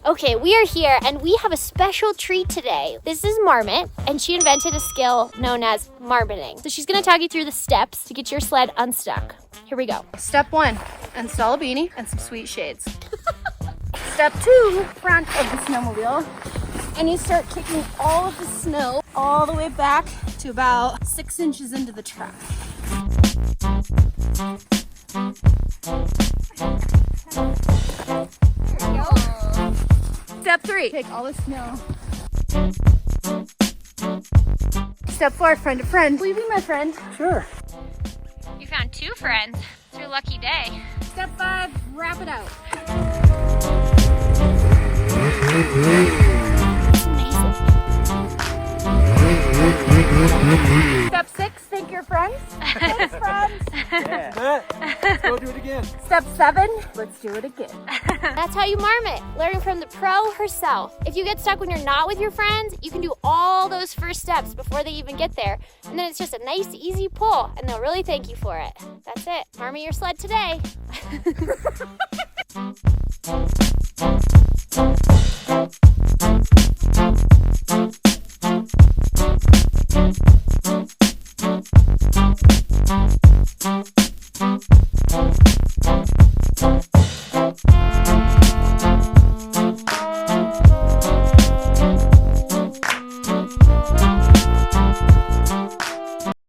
Okay, we are here and we have a special treat today. This is Marmot, and she invented a skill known as marmoting. So she's gonna talk you through the steps to get your sled unstuck. Here we go. Step 1, install a beanie and some sweet shades. Step 2, front of the snowmobile. And you start kicking all of the snow all the way back to about 6 inches into the track. There you go. Step 3, take all the snow. Step 4, friend to friend. Will you be my friend? Sure. You found 2 friends. It's your lucky day. Step 5, wrap it out. Step 6, thank your friends. Thanks, friends. Yeah. Let's go do it again. Step 7, let's do it again. That's how you marmot, learning from the pro herself. If you get stuck when you're not with your friends, you can do all those first steps before they even get there. And then it's just a nice, easy pull, and they'll really thank you for it. That's it. Marmot your sled today.